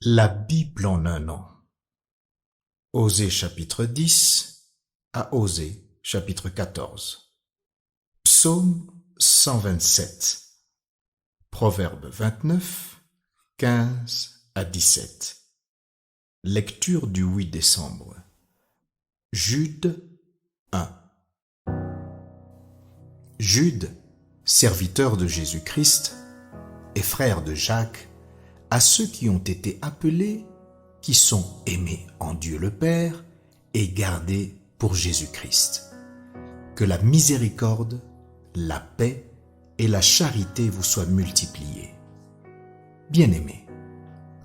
La Bible en un an. Osée chapitre 10 à Osée chapitre 14. Psaume 127. Proverbe 29, 15 à 17. Lecture du 8 décembre. Jude 1. Jude, serviteur de Jésus-Christ et frère de Jacques, à ceux qui ont été appelés, qui sont aimés en Dieu le Père et gardés pour Jésus-Christ. Que la miséricorde, la paix et la charité vous soient multipliées. Bien-aimés,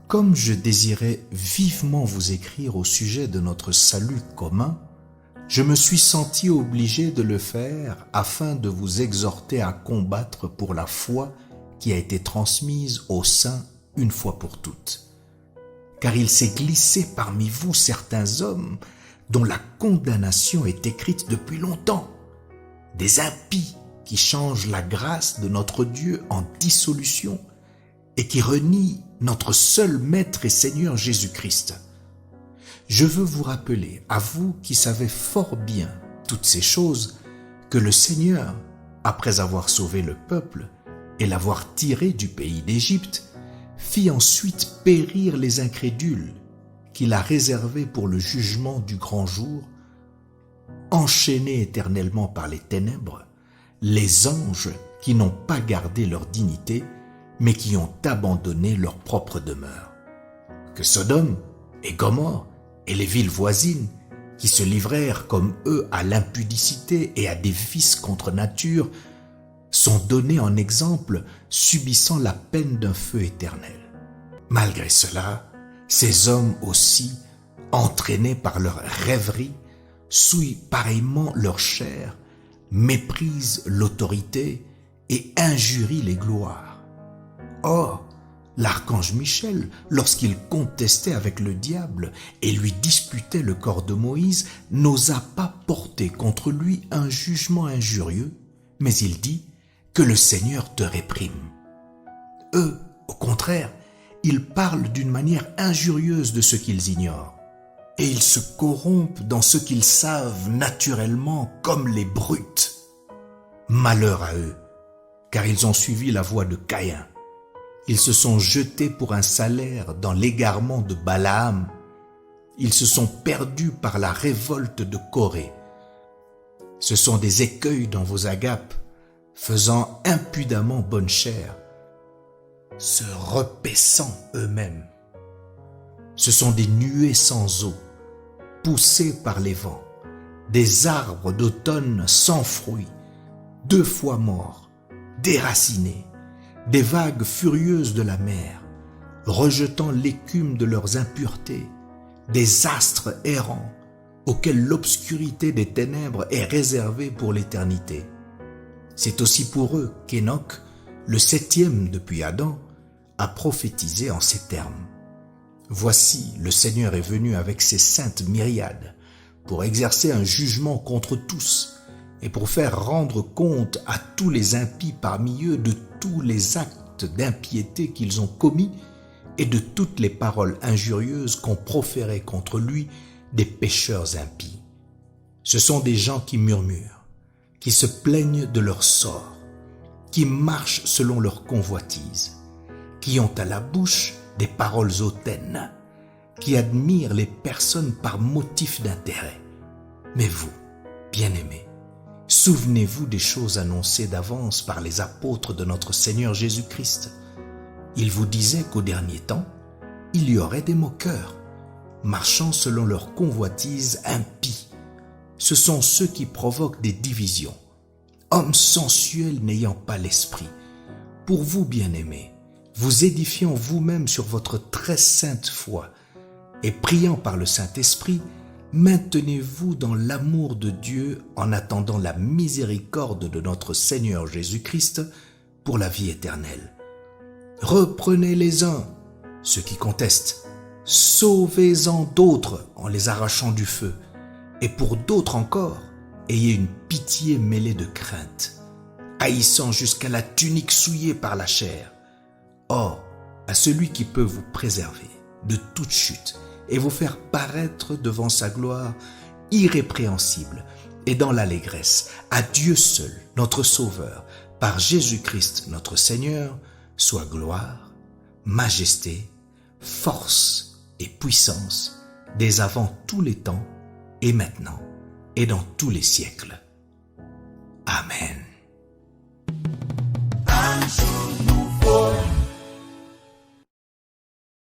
comme je désirais vivement vous écrire au sujet de notre salut commun, je me suis senti obligé de le faire afin de vous exhorter à combattre pour la foi qui a été transmise aux saints une fois pour toutes. Car il s'est glissé parmi vous certains hommes dont la condamnation est écrite depuis longtemps, des impies qui changent la grâce de notre Dieu en dissolution et qui renient notre seul Maître et Seigneur Jésus-Christ. Je veux vous rappeler, à vous qui savez fort bien toutes ces choses, que le Seigneur, après avoir sauvé le peuple et l'avoir tiré du pays d'Égypte, fit ensuite périr les incrédules qu'il a réservés pour le jugement du grand jour, enchaînés éternellement par les ténèbres, les anges qui n'ont pas gardé leur dignité, mais qui ont abandonné leur propre demeure. Que Sodome et Gomorrhe et les villes voisines, qui se livrèrent comme eux à l'impudicité et à des vices contre nature, sont donnés en exemple, subissant la peine d'un feu éternel. Malgré cela, ces hommes aussi, entraînés par leur rêverie, souillent pareillement leur chair, méprisent l'autorité et injurient les gloires. Or, l'archange Michel, lorsqu'il contestait avec le diable et lui disputait le corps de Moïse, n'osa pas porter contre lui un jugement injurieux, mais il dit que le Seigneur te réprime. Eux, au contraire, ils parlent d'une manière injurieuse de ce qu'ils ignorent, et ils se corrompent dans ce qu'ils savent naturellement comme les brutes. Malheur à eux, car ils ont suivi la voie de Caïn. Ils se sont jetés pour un salaire dans l'égarement de Balaam. Ils se sont perdus par la révolte de Corée. Ce sont des écueils dans vos agapes, faisant impudemment bonne chère, se repaissant eux-mêmes. Ce sont des nuées sans eau, poussées par les vents, des arbres d'automne sans fruits, 2 fois morts, déracinés, des vagues furieuses de la mer, rejetant l'écume de leurs impuretés, des astres errants auxquels l'obscurité des ténèbres est réservée pour l'éternité. C'est aussi pour eux qu'Enoch, le 7e depuis Adam, a prophétisé en ces termes. Voici, le Seigneur est venu avec ses saintes myriades pour exercer un jugement contre tous et pour faire rendre compte à tous les impies parmi eux de tous les actes d'impiété qu'ils ont commis et de toutes les paroles injurieuses qu'ont proférées contre lui des pécheurs impies. Ce sont des gens qui murmurent, qui se plaignent de leur sort, qui marchent selon leur convoitise, qui ont à la bouche des paroles hautaines, qui admirent les personnes par motif d'intérêt. Mais vous, bien-aimés, souvenez-vous des choses annoncées d'avance par les apôtres de notre Seigneur Jésus-Christ. Ils vous disaient qu'au dernier temps, il y aurait des moqueurs, marchant selon leur convoitise impie. Ce sont ceux qui provoquent des divisions, hommes sensuels n'ayant pas l'esprit. Pour vous, bien-aimés, vous édifiant vous-même sur votre très sainte foi et priant par le Saint-Esprit, maintenez-vous dans l'amour de Dieu en attendant la miséricorde de notre Seigneur Jésus-Christ pour la vie éternelle. Reprenez les uns, ceux qui contestent, sauvez-en d'autres en les arrachant du feu, et pour d'autres encore, ayez une pitié mêlée de crainte, haïssant jusqu'à la tunique souillée par la chair. Or, à celui qui peut vous préserver, de toute chute et vous faire paraître devant sa gloire irrépréhensible et dans l'allégresse. À Dieu seul, notre Sauveur, par Jésus-Christ notre Seigneur, soit gloire, majesté, force et puissance, dès avant tous les temps, et maintenant, et dans tous les siècles. Amen.